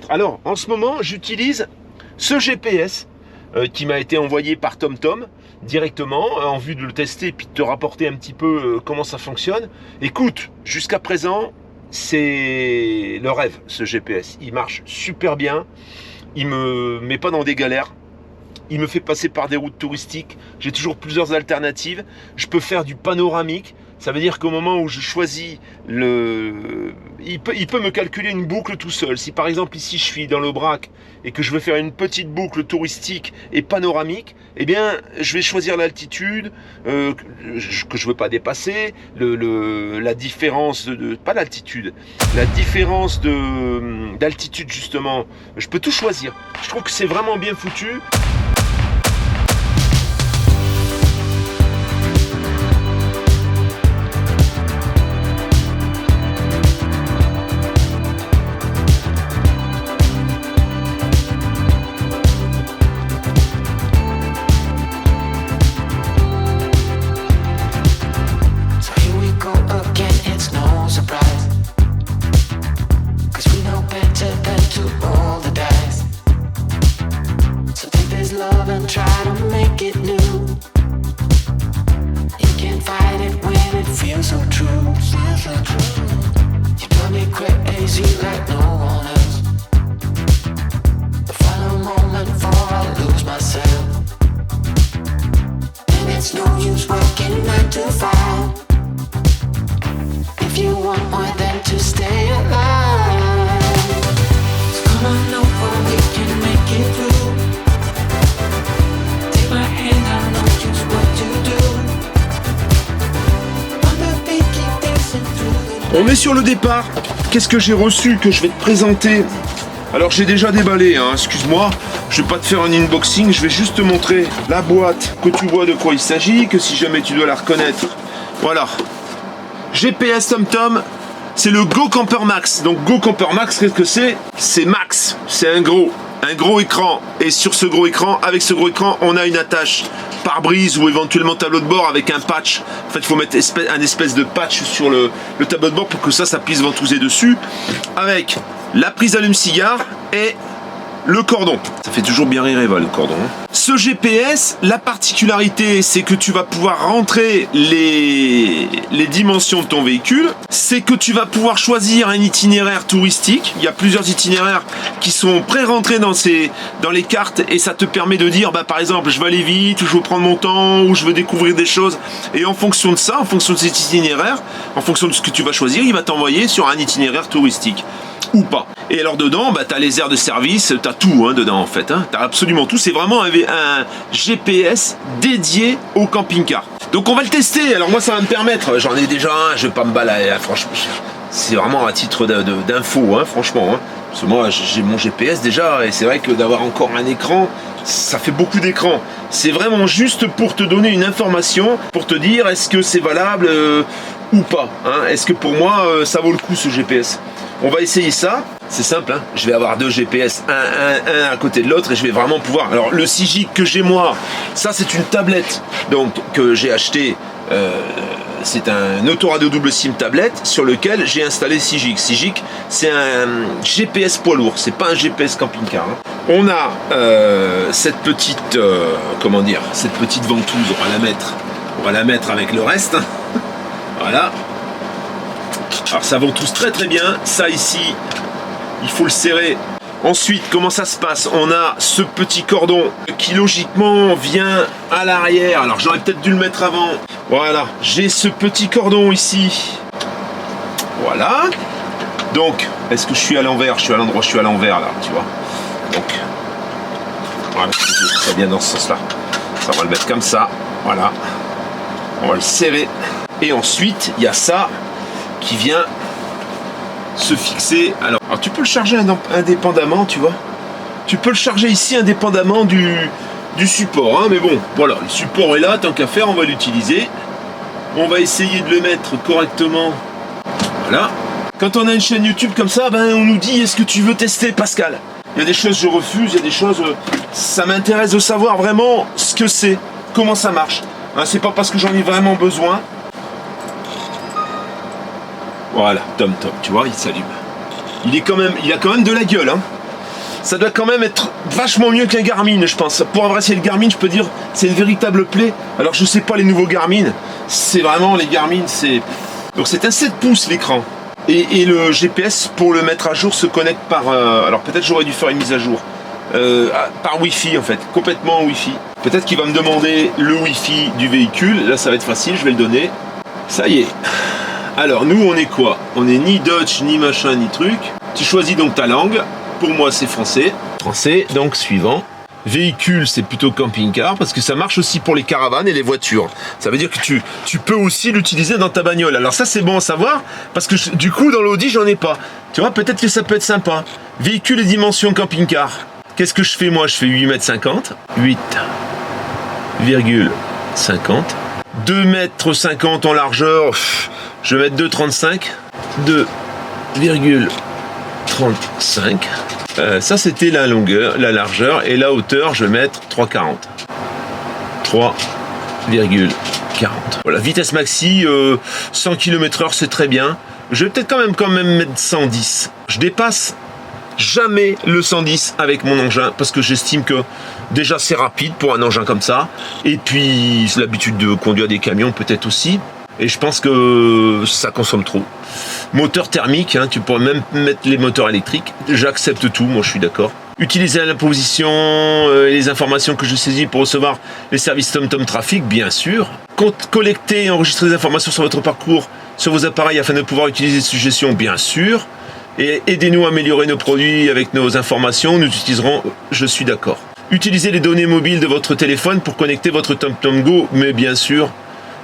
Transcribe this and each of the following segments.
Alors, en ce moment, j'utilise ce GPS qui m'a été envoyé par TomTom directement en vue de le tester et puis de te rapporter un petit peu comment ça fonctionne. Écoute, jusqu'à présent, c'est le rêve, ce GPS. Il marche super bien, il me met pas dans des galères. Il me fait passer par des routes touristiques. J'ai toujours plusieurs alternatives. Je peux faire du panoramique. Ça veut dire qu'au moment où je choisis il peut me calculer une boucle tout seul. Si par exemple ici je suis dans l'Aubrac et que je veux faire une petite boucle touristique et panoramique, eh bien je vais choisir l'altitude que je ne veux pas dépasser, la différence pas l'altitude, la différence d'altitude justement. Je peux tout choisir. Je trouve que c'est vraiment bien foutu. On est sur le départ. Qu'est-ce que j'ai reçu que je vais te présenter? Alors j'ai déjà déballé, hein, excuse-moi. Je vais pas te faire un unboxing, je vais juste te montrer la boîte, que tu vois de quoi il s'agit, que si jamais tu dois la reconnaître. Voilà. GPS TomTom, c'est le Go Camper Max. Donc Go Camper Max, qu'est-ce que c'est? C'est Max, c'est un gros écran. Et sur ce gros écran, avec ce gros écran, on a une attache pare-brise ou éventuellement tableau de bord avec un patch. En fait, il faut mettre un espèce de patch sur le tableau de bord pour que ça puisse ventouser dessus. Avec la prise allume-cigare et le cordon. Ça fait toujours bien rire Eva, le cordon. Ce GPS, la particularité, c'est que tu vas pouvoir rentrer les dimensions de ton véhicule. C'est que tu vas pouvoir choisir un itinéraire touristique. Il y a plusieurs itinéraires qui sont pré-rentrés dans les cartes et ça te permet de dire, bah, par exemple, je veux aller vite, ou je veux prendre mon temps, ou je veux découvrir des choses. Et en fonction de ça, en fonction de cet itinéraire, en fonction de ce que tu vas choisir, il va t'envoyer sur un itinéraire touristique. Ou pas. Et alors dedans, bah, tu as les aires de service, tu as tout dedans en fait. Tu as absolument tout. C'est vraiment un GPS dédié au camping-car. Donc on va le tester. Alors moi ça va me permettre, j'en ai déjà un, je vais pas me balader. Franchement, c'est vraiment à titre d'info, franchement. Parce que moi j'ai mon GPS déjà et c'est vrai que d'avoir encore un écran, ça fait beaucoup d'écran. C'est vraiment juste pour te donner une information, pour te dire est-ce que c'est valable ou pas. Est-ce que pour moi ça vaut le coup ce GPS? On va essayer ça, c'est simple, je vais avoir deux GPS, un à côté de l'autre et je vais vraiment pouvoir... Alors le Sigic que j'ai moi, ça c'est une tablette donc que j'ai acheté, c'est un autoradio double SIM tablette sur lequel j'ai installé Sigic. Sigic c'est un GPS poids lourd, c'est pas un GPS camping-car. On a cette petite, cette petite ventouse, on va la mettre avec le reste, voilà. Alors ça ventouse très très bien, ça ici, il faut le serrer. Ensuite, comment ça se passe? On a ce petit cordon qui logiquement vient à l'arrière. Alors j'aurais peut-être dû le mettre avant. Voilà, j'ai ce petit cordon ici. Voilà. Donc, est-ce que je suis à l'envers? Je suis à l'endroit, je suis à l'envers là, tu vois. Donc, voilà, ça vient dans ce sens-là. Ça, on va le mettre comme ça, voilà. On va le serrer. Et ensuite, il y a ça qui vient se fixer. Alors tu peux le charger indépendamment, tu vois. Tu peux le charger ici indépendamment du support, mais bon, voilà, le support est là, tant qu'à faire, on va l'utiliser. On va essayer de le mettre correctement. Voilà. Quand on a une chaîne YouTube comme ça, on nous dit, est-ce que tu veux tester, Pascal? Il y a des choses je refuse, il y a des choses, ça m'intéresse de savoir vraiment ce que c'est, comment ça marche. C'est pas parce que j'en ai vraiment besoin. Voilà, TomTom, tu vois, il s'allume. Il a quand même de la gueule, ça doit quand même être vachement mieux qu'un Garmin, je pense. Pour avoir essayé le Garmin, je peux dire, c'est une véritable plaie. Alors je sais pas les nouveaux Garmin, c'est vraiment les Garmin, c'est... Donc c'est un 7 pouces l'écran. Et le GPS, pour le mettre à jour, se connecte par... alors peut-être j'aurais dû faire une mise à jour. Par Wi-Fi en fait, complètement en Wi-Fi. Peut-être qu'il va me demander le Wi-Fi du véhicule. Là ça va être facile, je vais le donner. Ça y est. Alors nous on est quoi? On est ni Dutch, ni machin, ni truc. Tu choisis donc ta langue. Pour moi c'est français. Français, donc suivant. Véhicule, c'est plutôt camping-car, parce que ça marche aussi pour les caravanes et les voitures. Ça veut dire que tu peux aussi l'utiliser dans ta bagnole. Alors ça c'est bon à savoir, parce que du coup dans l'Audi j'en ai pas. Tu vois, peut-être que ça peut être sympa. Véhicule et dimension camping-car. Qu'est-ce que je fais moi? Je fais 8,50 m. 8,50 m. 2,50 m en largeur. Je vais mettre 2,35. 2,35. Ça c'était la longueur, la largeur, et la hauteur je vais mettre 3,40. 3,40. Voilà, vitesse maxi, 100 km/h c'est très bien. Je vais peut-être quand même mettre 110. Je dépasse jamais le 110 avec mon engin, parce que j'estime que déjà c'est rapide pour un engin comme ça, et puis c'est l'habitude de conduire des camions peut-être aussi. Et je pense que ça consomme trop. Moteur thermique, hein, tu pourrais même mettre les moteurs électriques. J'accepte tout, moi je suis d'accord. Utiliser la position et les informations que je saisis pour recevoir les services TomTom Trafic, bien sûr. Collecter et enregistrer des informations sur votre parcours, sur vos appareils afin de pouvoir utiliser ces suggestions, bien sûr. Et aidez-nous à améliorer nos produits avec nos informations, nous utiliserons, je suis d'accord. Utiliser les données mobiles de votre téléphone pour connecter votre TomTom Go, mais bien sûr.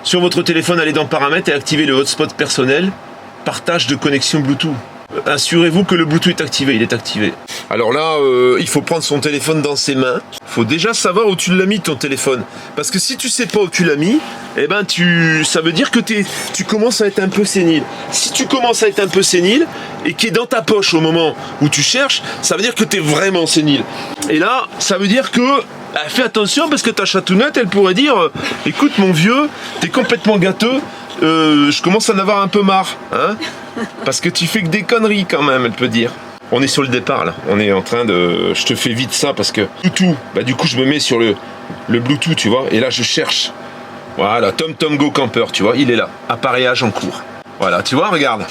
Sur votre téléphone, allez dans Paramètres et activez le hotspot personnel. Partage de connexion Bluetooth. Assurez-vous que le Bluetooth est activé, il est activé. Alors là, il faut prendre son téléphone dans ses mains. Il faut déjà savoir où tu l'as mis ton téléphone. Parce que si tu sais pas où tu l'as mis, eh ben ça veut dire que tu commences à être un peu sénile. Si tu commences à être un peu sénile et qu'il est dans ta poche au moment où tu cherches, ça veut dire que tu es vraiment sénile. Et là, ça veut dire que fais attention parce que ta chatounette, elle pourrait dire écoute mon vieux, t'es complètement gâteux, je commence à en avoir un peu marre, hein, parce que tu fais que des conneries quand même, elle peut dire. On est sur le départ là, on est en train de... Je te fais vite ça parce que Bluetooth, du coup je me mets sur le Bluetooth, tu vois, et là je cherche. Voilà, TomTom Go Camper, tu vois, il est là, appareillage en cours. Voilà, tu vois, regarde,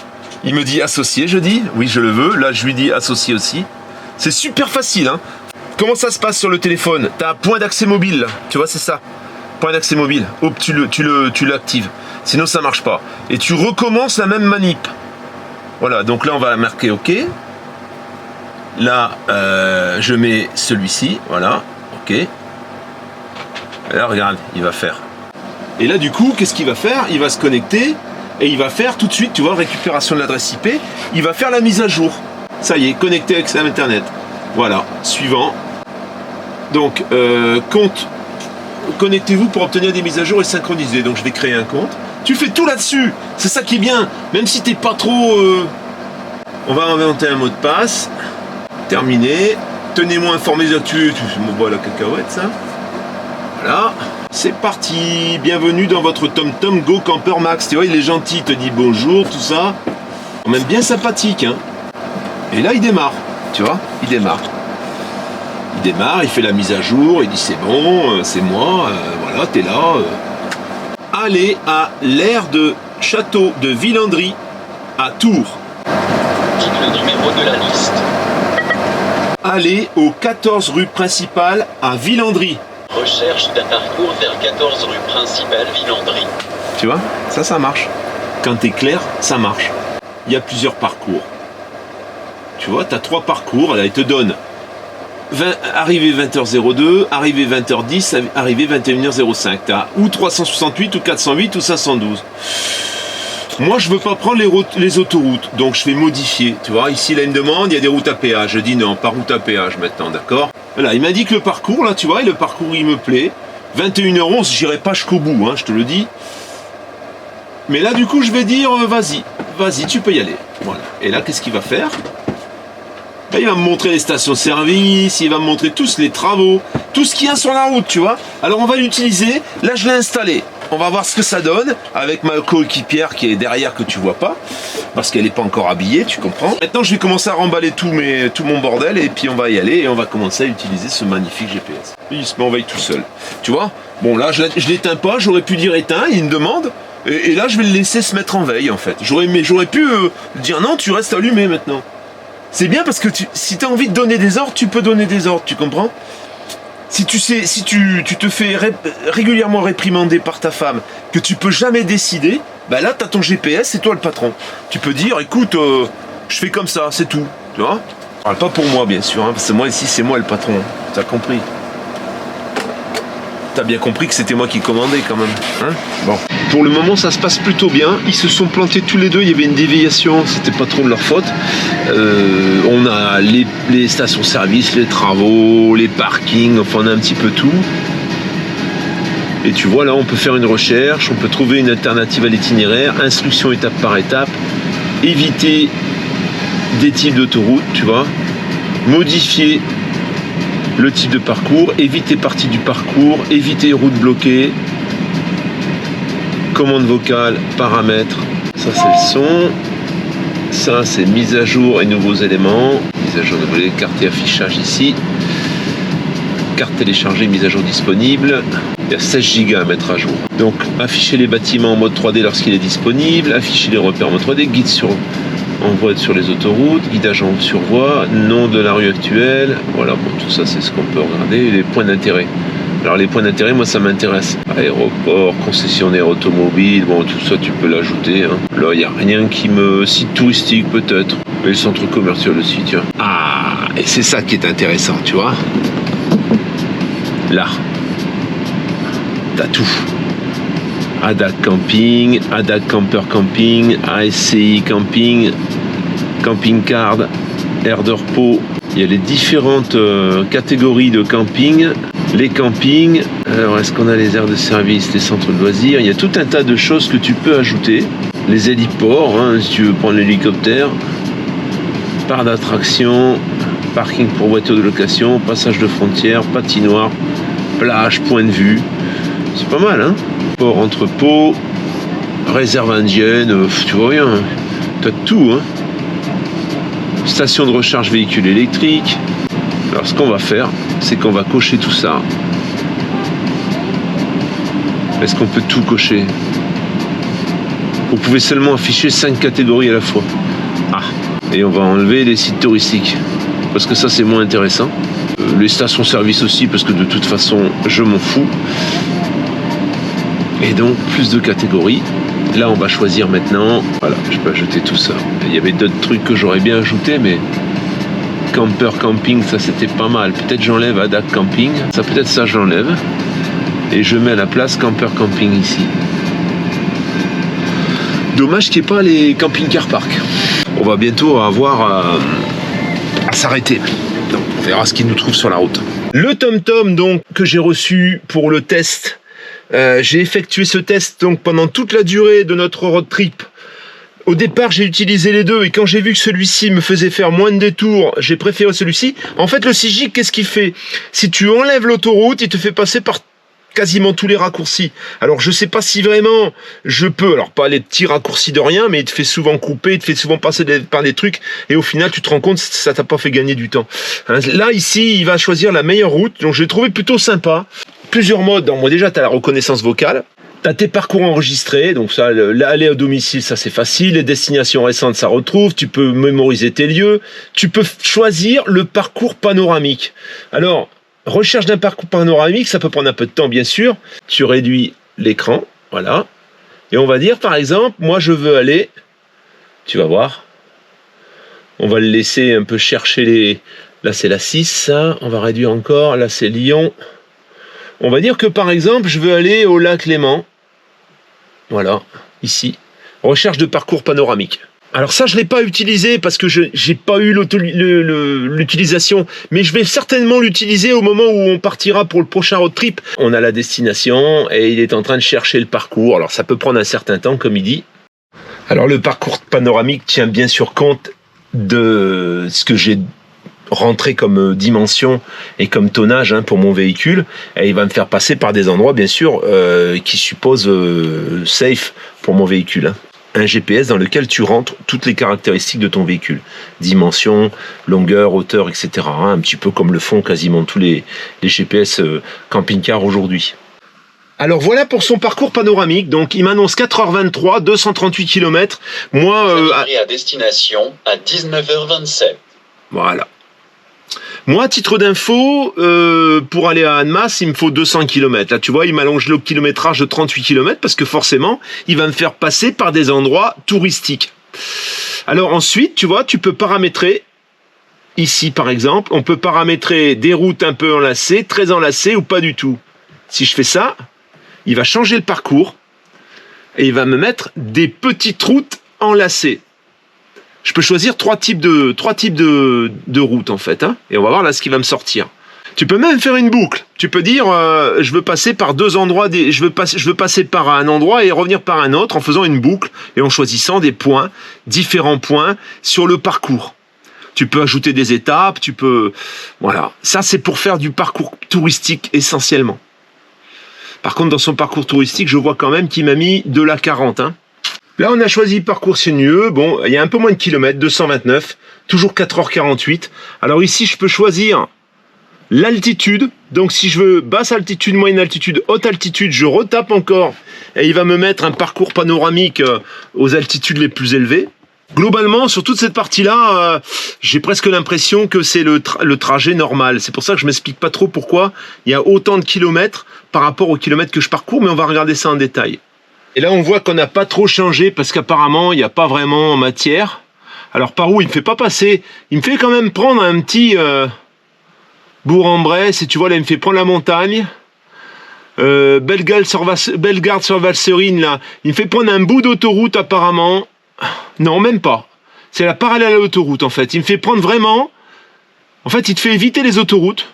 il me dit associé, je dis, oui je le veux, là je lui dis associé aussi. C'est super facile, hein. Comment ça se passe sur le téléphone? Tu as un point d'accès mobile, là. Tu vois, c'est ça. Point d'accès mobile. Hop, tu l'actives. Sinon, ça marche pas. Et tu recommences la même manip. Voilà, donc là, on va marquer OK. Là, je mets celui-ci. Voilà, OK. Et là, regarde, il va faire. Et là, du coup, qu'est-ce qu'il va faire? Il va se connecter et il va faire tout de suite, tu vois, récupération de l'adresse IP. Il va faire la mise à jour. Ça y est, connecté avec Internet. Voilà, suivant. Donc, connectez-vous pour obtenir des mises à jour et synchroniser. Donc, je vais créer un compte. Tu fais tout là-dessus. C'est ça qui est bien. Même si t'es pas trop... On va inventer un mot de passe. Terminé. Tenez-moi informé des actus. Tu me bois la cacahuète, ça. Voilà. C'est parti. Bienvenue dans votre TomTom Go Camper Max. Tu vois, il est gentil. Il te dit bonjour, tout ça. Même bien sympathique, hein. Et là, il démarre. Tu vois, il démarre. Il démarre, il fait la mise à jour, il dit c'est bon, c'est moi, voilà, t'es là. Allez à l'aire de Château de Villandry à Tours. Dites le numéro de la liste. Allez au 14 rue principale à Villandry. Recherche d'un parcours vers 14 rue principale Villandry. Tu vois, ça marche. Quand t'es clair, ça marche. Il y a plusieurs parcours. Tu vois, tu as 3 parcours, là, il te donne arrivée 20h02, arrivée 20h10, arrivée 21h05. Tu as ou 368, ou 408, ou 512. Moi, je veux pas prendre les autoroutes, donc je vais modifier. Tu vois, ici, là, il me demande, il y a des routes à péage. Je dis non, pas route à péage maintenant, d'accord? Voilà, il m'a dit que le parcours, là, tu vois, et le parcours, il me plaît. 21h11, j'irai pas jusqu'au bout, hein, je te le dis. Mais là, du coup, je vais dire, vas-y, tu peux y aller. Voilà. Et là, qu'est-ce qu'il va faire? Là, il va me montrer les stations-service, il va me montrer tous les travaux, tout ce qu'il y a sur la route, tu vois. Alors, on va l'utiliser. Là, je l'ai installé. On va voir ce que ça donne avec ma coéquipière qui est derrière que tu vois pas parce qu'elle n'est pas encore habillée, tu comprends. Maintenant, je vais commencer à remballer tout mon bordel et puis on va y aller et on va commencer à utiliser ce magnifique GPS. Il se met en veille tout seul. Tu vois? Bon, là, je l'éteins pas, j'aurais pu dire éteins, il me demande. Et là, je vais le laisser se mettre en veille, en fait. J'aurais pu dire non, tu restes allumé maintenant. C'est bien parce que si tu as envie de donner des ordres, tu peux donner des ordres, tu comprends? Si tu te fais régulièrement réprimander par ta femme, que tu peux jamais décider, bah là, tu as ton GPS, c'est toi le patron. Tu peux dire, écoute, je fais comme ça, c'est tout, tu vois? Parle pas pour moi, bien sûr, hein, parce que moi, ici, c'est moi le patron. T'as compris? T'as bien compris que c'était moi qui commandais quand même, hein? Bon. Pour le moment, ça se passe plutôt bien. Ils se sont plantés tous les deux. Il y avait une déviation, c'était pas trop de leur faute. On a les stations-service, les travaux, les parkings, enfin on a un petit peu tout. Et tu vois là, on peut faire une recherche, on peut trouver une alternative à l'itinéraire, instruction étape par étape, éviter des types d'autoroutes, tu vois, modifier le type de parcours, éviter partie du parcours, éviter route bloquée, commande vocale, paramètres, ça c'est le son, ça c'est mise à jour et nouveaux éléments, mise à jour de volet, carte et affichage ici, carte téléchargée, mise à jour disponible, il y a 16 Go à mettre à jour. Donc afficher les bâtiments en mode 3D lorsqu'il est disponible, afficher les repères en mode 3D, guide en voie sur les autoroutes, guidage en survoie, nom de la rue actuelle, voilà, bon, tout ça c'est ce qu'on peut regarder, les points d'intérêt. Alors les points d'intérêt, moi ça m'intéresse. Aéroport, concessionnaire automobile, bon tout ça tu peux l'ajouter. Hein. Là il n'y a rien qui me... Site touristique peut-être, mais le centre commercial aussi, tiens. Ah, et c'est ça qui est intéressant, tu vois. Là, t'as tout. ADAC Camping, ADAC Camper Camping, ASCI Camping, Camping Card, aire de repos. Il y a les différentes catégories de camping, les campings. Alors est-ce qu'on a les aires de service, les centres de loisirs? Il y a tout un tas de choses que tu peux ajouter. Les héliports, hein, si tu veux prendre l'hélicoptère, parc d'attraction, parking pour voitures de location, passage de frontières, patinoire, plage, point de vue. C'est pas mal, hein? Port, entrepôt, réserve indienne, tu vois rien, hein. T'as tout, hein. Station de recharge véhicule électrique. Alors ce qu'on va faire, c'est qu'on va cocher tout ça. Est-ce qu'on peut tout cocher? Vous pouvez seulement afficher 5 catégories à la fois. Ah, et on va enlever les sites touristiques, parce que ça c'est moins intéressant. Les stations-service aussi, parce que de toute façon, je m'en fous. Et donc, plus de catégories. Là, on va choisir maintenant. Voilà, je peux ajouter tout ça. Il y avait d'autres trucs que j'aurais bien ajouté, mais camper camping, ça c'était pas mal. Peut-être j'enlève ADAC Camping. Ça, peut-être ça, j'enlève. Et je mets à la place camper camping ici. Dommage qu'il n'y ait pas les camping-car park. On va bientôt avoir à s'arrêter. Donc, on verra ce qu'il nous trouve sur la route. Le TomTom, donc, que j'ai reçu pour le test. J'ai effectué ce test donc pendant toute la durée de notre road trip. Au départ, j'ai utilisé les deux et quand j'ai vu que celui-ci me faisait faire moins de détours, j'ai préféré celui-ci. En fait, le 6G, qu'est-ce qu'il fait? Si tu enlèves l'autoroute, il te fait passer par quasiment tous les raccourcis. Alors, je sais pas si vraiment je peux, alors pas les petits raccourcis de rien, mais il te fait souvent couper, il te fait souvent passer par des trucs et au final, tu te rends compte que ça t'a pas fait gagner du temps. Là, ici, il va choisir la meilleure route, donc je l'ai trouvé plutôt sympa. Plusieurs modes. Moi déjà tu as la reconnaissance vocale, tu as tes parcours enregistrés, donc ça, l'aller au domicile, ça c'est facile, les destinations récentes ça retrouve, tu peux mémoriser tes lieux, tu peux choisir le parcours panoramique. Alors, recherche d'un parcours panoramique, ça peut prendre un peu de temps bien sûr, tu réduis l'écran, voilà, et on va dire par exemple, moi je veux aller, tu vas voir, on va le laisser un peu chercher les... Là c'est la 6, ça, on va réduire encore, là c'est Lyon. On va dire que par exemple, je veux aller au lac Léman. Voilà, ici. Recherche de parcours panoramique. Alors ça, je ne l'ai pas utilisé parce que je n'ai pas eu l'utilisation. Mais je vais certainement l'utiliser au moment où on partira pour le prochain road trip. On a la destination et il est en train de chercher le parcours. Alors ça peut prendre un certain temps, comme il dit. Alors le parcours panoramique tient bien sûr compte de ce que j'ai rentrer comme dimension et comme tonnage pour mon véhicule, et il va me faire passer par des endroits bien sûr qui supposent safe pour mon véhicule. Un GPS dans lequel tu rentres toutes les caractéristiques de ton véhicule, dimension, longueur, hauteur, etc. Un petit peu comme le font quasiment tous les GPS camping-car aujourd'hui. Alors voilà pour son parcours panoramique. Donc il m'annonce 4h23, 238 km. Moi, à destination à 19h27. Voilà. Moi, à titre d'info, pour aller à Annemasse, il me faut 200 km. Là, tu vois, il m'allonge le kilométrage de 38 km parce que forcément, il va me faire passer par des endroits touristiques. Alors ensuite, tu vois, tu peux paramétrer. Ici, par exemple, on peut paramétrer des routes un peu enlacées, très enlacées ou pas du tout. Si je fais ça, il va changer le parcours et il va me mettre des petites routes enlacées. Je peux choisir trois types de routes en fait, et on va voir là ce qui va me sortir. Tu peux même faire une boucle. Tu peux dire je veux passer par deux endroits, je veux passer par un endroit et revenir par un autre en faisant une boucle et en choisissant des points, différents points sur le parcours. Tu peux ajouter des étapes, voilà. Ça c'est pour faire du parcours touristique essentiellement. Par contre dans son parcours touristique, je vois quand même qu'il m'a mis de la 40. Là, on a choisi parcours sinueux. Bon, il y a un peu moins de kilomètres, 229, toujours 4h48. Alors ici, je peux choisir l'altitude. Donc, si je veux basse altitude, moyenne altitude, haute altitude, je retape encore et il va me mettre un parcours panoramique aux altitudes les plus élevées. Globalement, sur toute cette partie-là, j'ai presque l'impression que c'est le trajet normal. C'est pour ça que je m'explique pas trop pourquoi il y a autant de kilomètres par rapport aux kilomètres que je parcours, mais on va regarder ça en détail. Et là, on voit qu'on n'a pas trop changé parce qu'apparemment, il n'y a pas vraiment matière. Alors, par où il ne me fait pas passer? Il me fait quand même prendre un petit Bourg-en-Bresse. Et tu vois, là, il me fait prendre la montagne. Bellegarde sur Valserine, là. Il me fait prendre un bout d'autoroute, apparemment. Non, même pas. C'est la parallèle à l'autoroute, en fait. Il me fait prendre vraiment... En fait, il te fait éviter les autoroutes.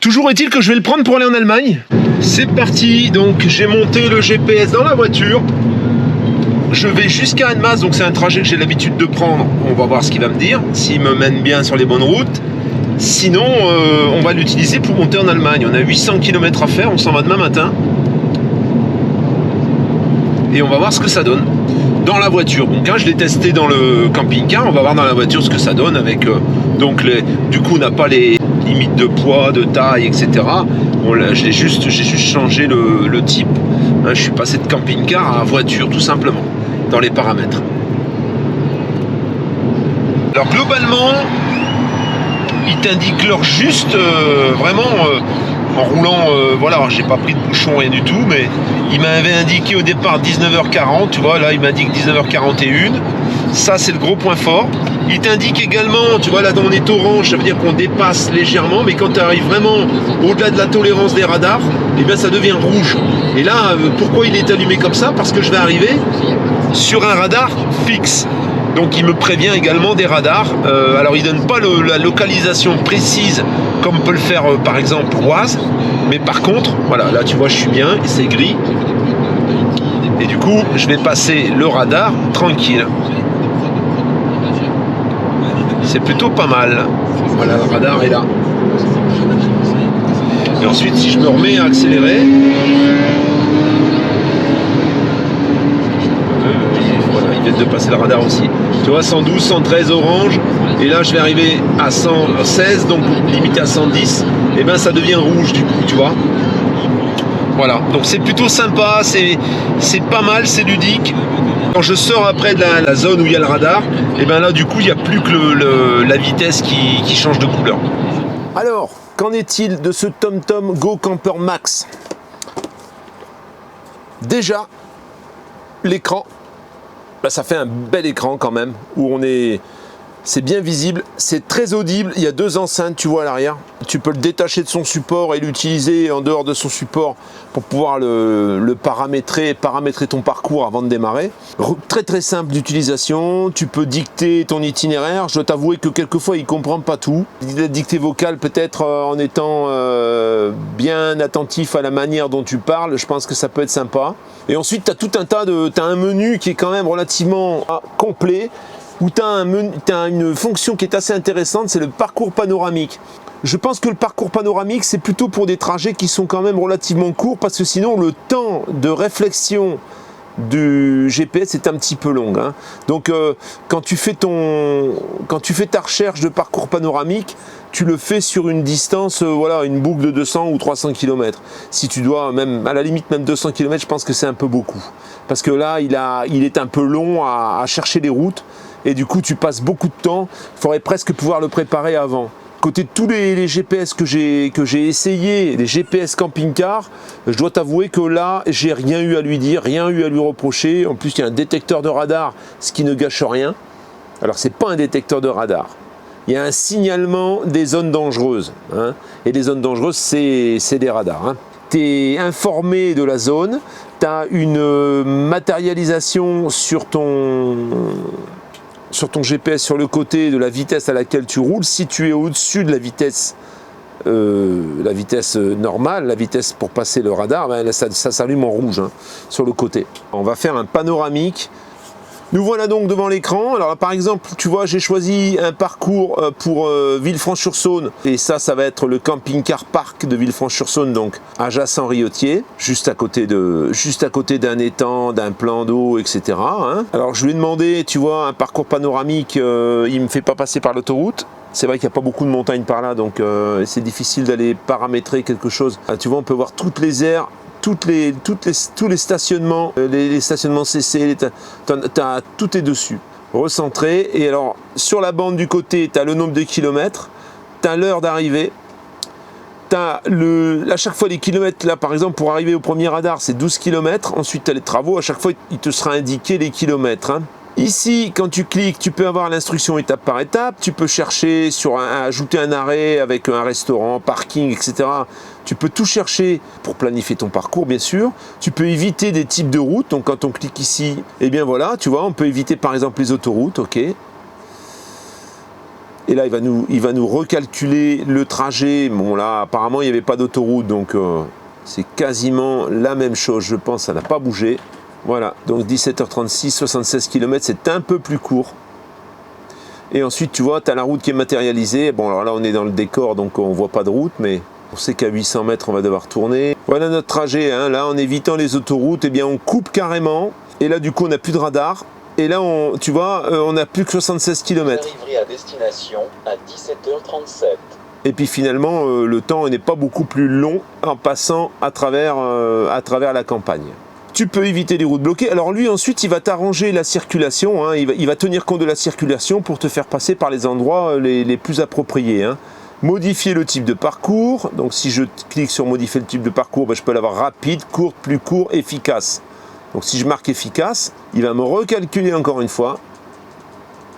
Toujours est-il que je vais le prendre pour aller en Allemagne. C'est parti, donc j'ai monté le GPS dans la voiture. Je vais jusqu'à Annemasse, donc c'est un trajet que j'ai l'habitude de prendre. On va voir ce qu'il va me dire, s'il me mène bien sur les bonnes routes. Sinon, on va l'utiliser pour monter en Allemagne. On a 800 km à faire, on s'en va demain matin. Et on va voir ce que ça donne dans la voiture. Donc je l'ai testé dans le camping-car, on va voir dans la voiture ce que ça donne avec... du coup, on n'a pas les limites de poids, de taille, etc. Bon, là, j'ai juste changé le type. Je suis passé de camping-car à voiture, tout simplement, dans les paramètres. Alors globalement, il t'indique l'heure juste, vraiment, en roulant, voilà, j'ai pas pris de bouchon, rien du tout, mais il m'avait indiqué au départ 19h40, tu vois, là il m'indique 19h41. Ça, c'est le gros point fort. Il t'indique également, tu vois, là, on est orange, ça veut dire qu'on dépasse légèrement, mais quand tu arrives vraiment au-delà de la tolérance des radars, eh bien, ça devient rouge. Et là, pourquoi il est allumé comme ça? Parce que je vais arriver sur un radar fixe. Donc, il me prévient également des radars. Alors, il ne donne pas la localisation précise, comme peut le faire, par exemple, Oise. Mais par contre, voilà, là, tu vois, je suis bien, c'est gris. Et du coup, je vais passer le radar tranquille. C'est plutôt pas mal. Voilà, le radar est là. Et ensuite, si je me remets à accélérer, voilà, il vient de passer le radar aussi. Tu vois, 112, 113 orange. Et là, je vais arriver à 116, donc limité à 110. Et bien, ça devient rouge du coup, tu vois. Voilà, donc c'est plutôt sympa, c'est pas mal, c'est ludique. Quand je sors après de la zone où il y a le radar, et bien là du coup il n'y a plus que la vitesse qui change de couleur. Alors, qu'en est-il de ce TomTom Go Camper Max? Déjà, l'écran, là ça fait un bel écran quand même, où c'est bien visible, c'est très audible, il y a deux enceintes, tu vois à l'arrière. Tu peux le détacher de son support et l'utiliser en dehors de son support pour pouvoir le paramétrer ton parcours avant de démarrer. Très très simple d'utilisation, tu peux dicter ton itinéraire. Je dois t'avouer que quelquefois il ne comprend pas tout. La dictée vocale peut-être en étant bien attentif à la manière dont tu parles, je pense que ça peut être sympa. Et ensuite tu as tout un tas t'as un menu qui est quand même relativement complet, où tu as une fonction qui est assez intéressante, c'est le parcours panoramique. Je pense que le parcours panoramique, c'est plutôt pour des trajets qui sont quand même relativement courts, parce que sinon le temps de réflexion du GPS est un petit peu long. Hein. Donc quand tu fais ta recherche de parcours panoramique, tu le fais sur une distance, voilà, une boucle de 200 ou 300 km. Si tu dois, même à la limite même 200 km, je pense que c'est un peu beaucoup. Parce que là, il est un peu long à chercher les routes, et du coup tu passes beaucoup de temps, il faudrait presque pouvoir le préparer avant. Côté de tous les GPS que j'ai essayé, les GPS camping-car, je dois t'avouer que là, j'ai rien eu à lui dire, rien eu à lui reprocher. En plus, il y a un détecteur de radar, ce qui ne gâche rien. Alors, c'est pas un détecteur de radar. Il y a un signalement des zones dangereuses. Hein. Et les zones dangereuses, c'est des radars. Hein. Tu es informé de la zone, tu as une matérialisation sur ton GPS sur le côté de la vitesse à laquelle tu roules. Si tu es au-dessus de la vitesse normale, la vitesse pour passer le radar, ben, ça s'allume en rouge hein, sur le côté. On va faire un panoramique. Nous voilà donc devant l'écran. Alors là, par exemple, tu vois, j'ai choisi un parcours pour Villefranche-sur-Saône. Et ça va être le camping-car park de Villefranche-sur-Saône, donc adjacent Riotier, juste à côté d'un étang, d'un plan d'eau, etc. Hein. Alors je lui ai demandé, tu vois, un parcours panoramique, il ne me fait pas passer par l'autoroute. C'est vrai qu'il n'y a pas beaucoup de montagnes par là, donc c'est difficile d'aller paramétrer quelque chose. Ah, tu vois, on peut voir toutes les aires, tous les stationnements, les stationnements CC, tout est dessus, recentré. Et alors, sur la bande du côté, tu as le nombre de kilomètres, tu as l'heure d'arrivée, tu as à chaque fois les kilomètres, là par exemple, pour arriver au premier radar, c'est 12 km. Ensuite, tu as les travaux, à chaque fois, il te sera indiqué les kilomètres. Hein. Ici, quand tu cliques, tu peux avoir l'instruction étape par étape. Tu peux chercher ajouter un arrêt avec un restaurant, parking, etc. Tu peux tout chercher pour planifier ton parcours, bien sûr. Tu peux éviter des types de routes. Donc, quand on clique ici, eh bien voilà, tu vois, on peut éviter par exemple les autoroutes, ok. Et là, il va nous recalculer le trajet. Bon, là, apparemment, il n'y avait pas d'autoroute, donc c'est quasiment la même chose, je pense. Ça n'a pas bougé. Voilà, donc 17h36, 76 km, c'est un peu plus court. Et ensuite, tu vois, tu as la route qui est matérialisée. Bon, alors là, on est dans le décor, donc on ne voit pas de route, mais on sait qu'à 800 mètres, on va devoir tourner. Voilà notre trajet, hein. Là, en évitant les autoroutes, eh bien, on coupe carrément. Et là, du coup, on n'a plus de radar. Et là, tu vois, on n'a plus que 76 km. Vous arriverez à destination à 17h37. Et puis finalement, le temps n'est pas beaucoup plus long en passant à travers la campagne. Tu peux éviter les routes bloquées. Alors lui, ensuite, il va t'arranger la circulation. Hein. Il va tenir compte de la circulation pour te faire passer par les endroits les plus appropriés. Hein. Modifier le type de parcours. Donc si je clique sur modifier le type de parcours, ben, je peux l'avoir rapide, court, plus court, efficace. Donc si je marque efficace, il va me recalculer encore une fois.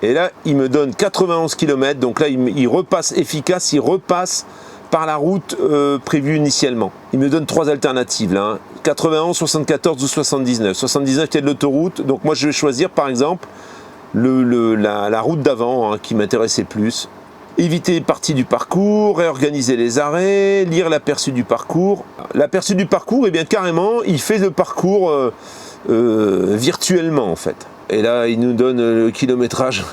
Et là, il me donne 91 km. Donc là, il repasse efficace, il repasse par la route prévue initialement. Il me donne 3 alternatives là, hein. 91, 74 ou 79. 79, il y a de l'autoroute, donc moi je vais choisir par exemple la route d'avant hein, qui m'intéressait plus. Éviter les parties du parcours, réorganiser les arrêts, lire l'aperçu du parcours. L'aperçu du parcours, eh bien carrément, il fait le parcours virtuellement en fait. Et là, il nous donne le kilométrage.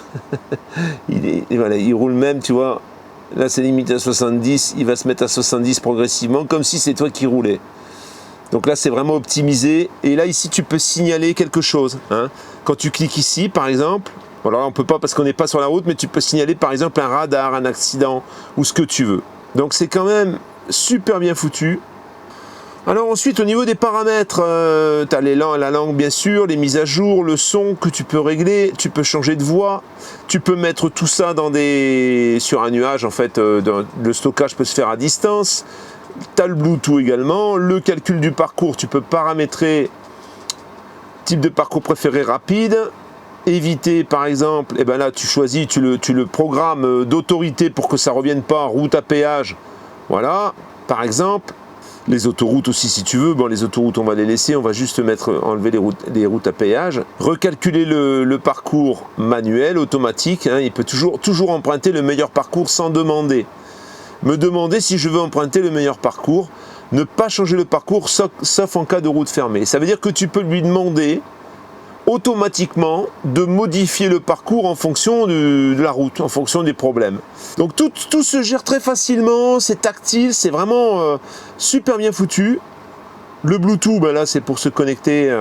Il roule même, tu vois. Là, c'est limité à 70, il va se mettre à 70 progressivement, comme si c'est toi qui roulais. Donc là, c'est vraiment optimisé. Et là, ici, tu peux signaler quelque chose. Hein. Quand tu cliques ici, par exemple, alors là, on ne peut pas parce qu'on n'est pas sur la route, mais tu peux signaler, par exemple, un radar, un accident, ou ce que tu veux. Donc, c'est quand même super bien foutu. Alors ensuite, au niveau des paramètres, tu as la langue bien sûr, les mises à jour, le son que tu peux régler, tu peux changer de voix, tu peux mettre tout ça sur un nuage, en fait, le stockage peut se faire à distance, tu as le Bluetooth également, le calcul du parcours, tu peux paramétrer type de parcours préféré rapide, éviter par exemple, et ben là tu choisis, tu le programmes d'autorité pour que ça ne revienne pas en route à péage, voilà, par exemple. Les autoroutes aussi si tu veux, bon les autoroutes on va les laisser, on va juste enlever les routes à péage. Recalculer le parcours manuel, automatique, hein, il peut toujours emprunter le meilleur parcours sans demander. Me demander si je veux emprunter le meilleur parcours, ne pas changer le parcours sauf en cas de route fermée. Ça veut dire que tu peux lui demander automatiquement de modifier le parcours en fonction de la route, en fonction des problèmes. Donc tout se gère très facilement, c'est tactile, c'est vraiment super bien foutu. Le Bluetooth, ben là c'est pour se connecter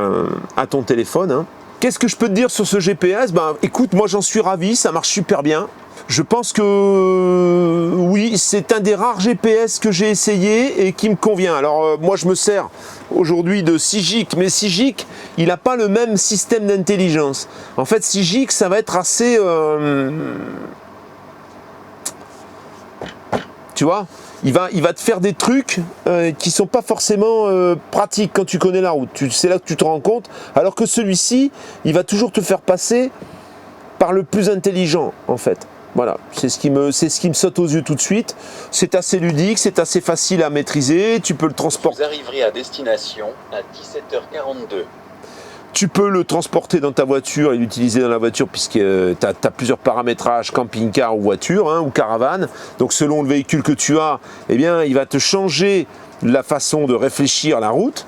à ton téléphone. Hein. Qu'est-ce que je peux te dire sur ce GPS? Ben écoute, moi j'en suis ravi, ça marche super bien. Je pense que oui, c'est un des rares GPS que j'ai essayé et qui me convient. Alors moi je me sers aujourd'hui de Sigic, mais Sigic, il n'a pas le même système d'intelligence. En fait, Sigic, ça va être assez... tu vois, il va te faire des trucs qui sont pas forcément pratiques quand tu connais la route. C'est là que tu te rends compte. Alors que celui-ci, il va toujours te faire passer par le plus intelligent, en fait. Voilà, c'est ce qui me saute aux yeux tout de suite. C'est assez ludique, c'est assez facile à maîtriser. Tu peux le transporter. Vous arriverez à destination à 17h42. Tu peux le transporter dans ta voiture et l'utiliser dans la voiture puisque tu as plusieurs paramétrages, camping-car ou voiture hein, ou caravane. Donc selon le véhicule que tu as, eh bien, il va te changer la façon de réfléchir la route.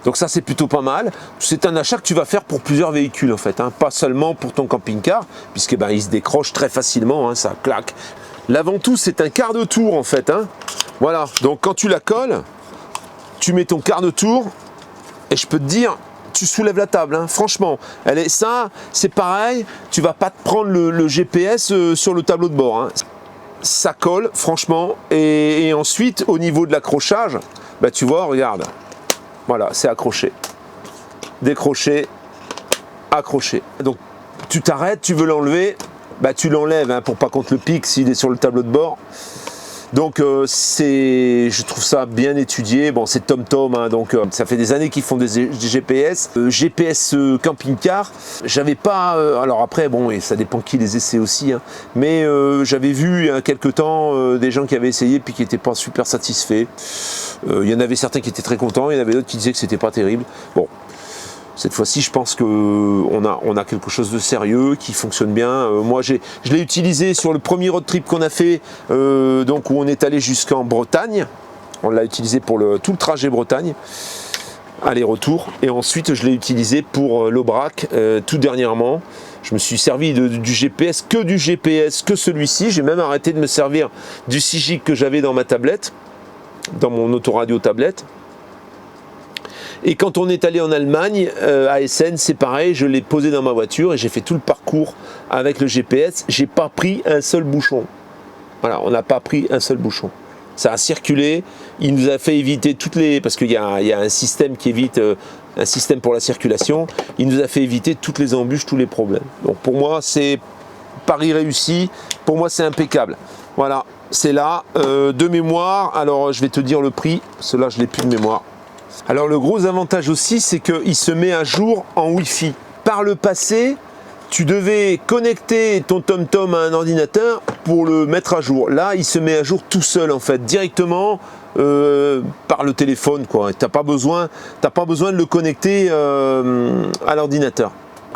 Donc ça c'est plutôt pas mal. C'est un achat que tu vas faire pour plusieurs véhicules en fait, hein, pas seulement pour ton camping-car, puisque ben, il se décroche très facilement, hein, ça claque. L'avant-tout c'est un quart de tour en fait. Hein. Voilà, donc quand tu la colles, tu mets ton quart de tour et je peux te dire, tu soulèves la table, hein, franchement. Ça c'est pareil, tu vas pas te prendre le GPS sur le tableau de bord. Hein. Ça colle franchement et ensuite au niveau de l'accrochage, bah, tu vois, regarde. Voilà, c'est accroché. Décroché, accroché. Donc, tu t'arrêtes, tu veux l'enlever, bah, tu l'enlèves hein, pour pas qu'on te le pique s'il est sur le tableau de bord. Donc, je trouve ça bien étudié. Bon, c'est TomTom, hein, donc ça fait des années qu'ils font des GPS. GPS camping-car, j'avais pas... alors après, bon, et ça dépend qui les essaie aussi, hein, mais j'avais vu il y a quelques temps des gens qui avaient essayé puis qui n'étaient pas super satisfaits. Il y en avait certains qui étaient très contents, il y en avait d'autres qui disaient que c'était pas terrible. Bon, cette fois-ci, je pense qu'on a quelque chose de sérieux, qui fonctionne bien. Moi, je l'ai utilisé sur le premier road trip qu'on a fait, donc où on est allé jusqu'en Bretagne. On l'a utilisé pour tout le trajet Bretagne, aller-retour. Et ensuite, je l'ai utilisé pour l'Aubrac, tout dernièrement. Je me suis servi du GPS, que celui-ci. J'ai même arrêté de me servir du Sigic que j'avais dans ma tablette, dans mon autoradio tablette. Et quand on est allé en Allemagne, à Essen, c'est pareil, je l'ai posé dans ma voiture et j'ai fait tout le parcours avec le GPS. J'ai pas pris un seul bouchon. Voilà, on n'a pas pris un seul bouchon. Ça a circulé, il nous a fait éviter toutes les... Parce qu'il y a un système qui évite, un système pour la circulation, il nous a fait éviter toutes les embûches, tous les problèmes. Donc pour moi, c'est pari réussi, pour moi c'est impeccable. Voilà, c'est là, de mémoire, alors je vais te dire le prix, cela je l'ai plus de mémoire. Alors le gros avantage aussi, c'est qu'il se met à jour en Wi-Fi. Par le passé, tu devais connecter ton TomTom à un ordinateur pour le mettre à jour. Là, il se met à jour tout seul en fait, directement par le téléphone, quoi. T'as pas besoin de le connecter à l'ordinateur.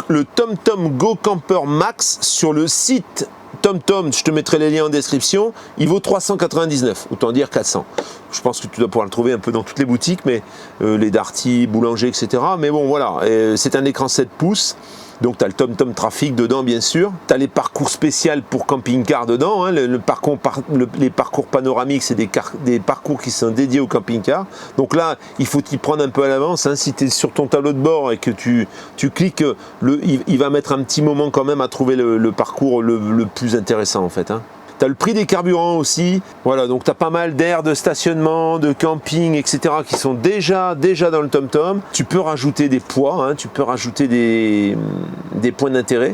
Le TomTom Go Camper Max sur le site TomTom, je te mettrai les liens en description, il vaut 399, autant dire 400. Je pense que tu dois pouvoir le trouver un peu dans toutes les boutiques, mais les Darty, Boulanger, etc. Mais bon, voilà, c'est un écran 7 pouces. Donc tu as le TomTom Trafic dedans, bien sûr. Tu as les parcours spéciaux pour camping-car dedans. Hein. Les parcours panoramiques, c'est des parcours qui sont dédiés au camping-car. Donc là, il faut t'y prendre un peu à l'avance. Hein. Si tu es sur ton tableau de bord et que tu cliques, il va mettre un petit moment quand même à trouver le parcours le plus intéressant en fait. Hein. Tu as le prix des carburants aussi. Voilà, donc tu as pas mal d'aires de stationnement, de camping, etc. qui sont déjà dans le TomTom. Tu peux rajouter des poids, hein, tu peux rajouter des points d'intérêt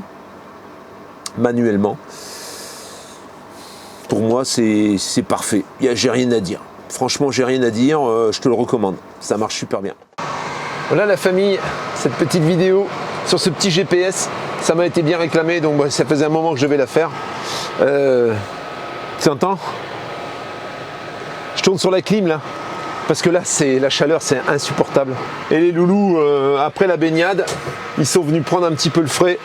manuellement. Pour moi, c'est parfait. J'ai rien à dire. Franchement, j'ai rien à dire. Je te le recommande. Ça marche super bien. Voilà la famille, cette petite vidéo sur ce petit GPS. Ça m'a été bien réclamé, donc bah, ça faisait un moment que je devais la faire. Tu entends? Je tourne sur la clim là, parce que là la chaleur c'est insupportable. Et les loulous, après la baignade, ils sont venus prendre un petit peu le frais.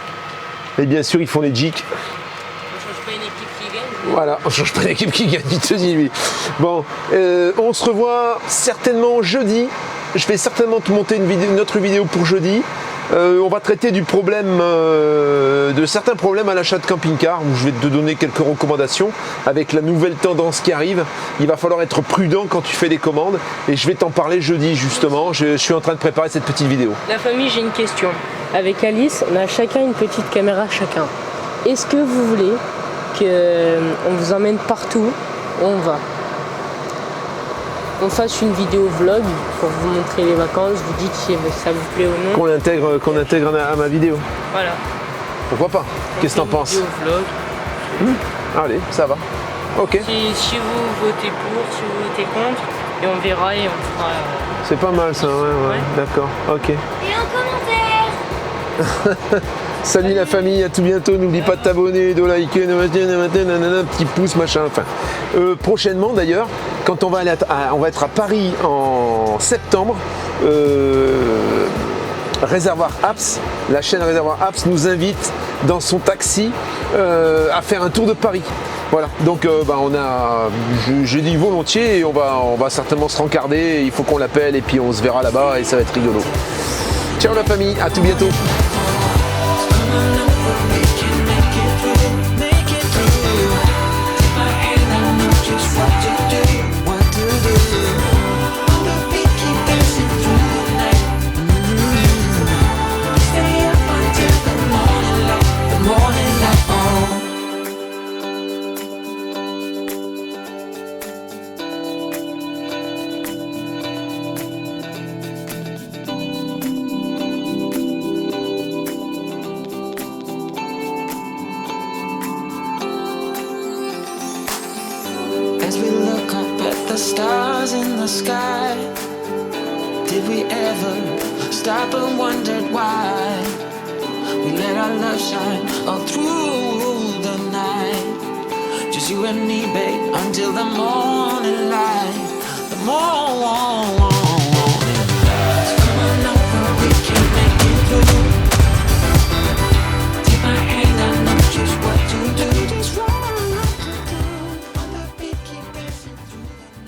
Et bien sûr ils font les jigs. On change pas une équipe qui gagne. Voilà, on change pas une équipe qui gagne, il te dit lui. Bon, on se revoit certainement jeudi. Je vais certainement te monter une autre vidéo pour jeudi. On va traiter du problème, de certains problèmes à l'achat de camping-car, où je vais te donner quelques recommandations. Avec la nouvelle tendance qui arrive, il va falloir être prudent quand tu fais des commandes, et je vais t'en parler jeudi justement. Je suis en train de préparer cette petite vidéo. La famille, j'ai une question. Avec Alice, on a chacun une petite caméra chacun. Est-ce que vous voulez qu'on vous emmène partout où on va? On fasse une vidéo vlog pour vous montrer les vacances, vous dites si ça vous plaît ou non. Qu'on intègre à ma vidéo. Voilà. Pourquoi pas? Qu'est-ce que t'en penses? Vidéo vlog. Allez, ça va. Ok. Si vous votez pour, si vous votez contre, et on verra et on fera. C'est pas mal ça, ouais. D'accord, ok. Et en commentaire. Salut la famille, à tout bientôt. N'oublie pas de t'abonner, de liker, petit pouce, machin. Enfin, prochainement d'ailleurs, quand on va être à Paris en septembre, Réservoir Apps, la chaîne Réservoir Apps nous invite dans son taxi à faire un tour de Paris. Voilà, donc j'ai dit volontiers et on va certainement se rencarder. Il faut qu'on l'appelle et puis on se verra là-bas et ça va être rigolo. Ciao la famille, à tout bientôt. As we look up at the stars in the sky, did we ever stop and wondered why we let our love shine all through the night? Just you and me, babe, until the morning light. The more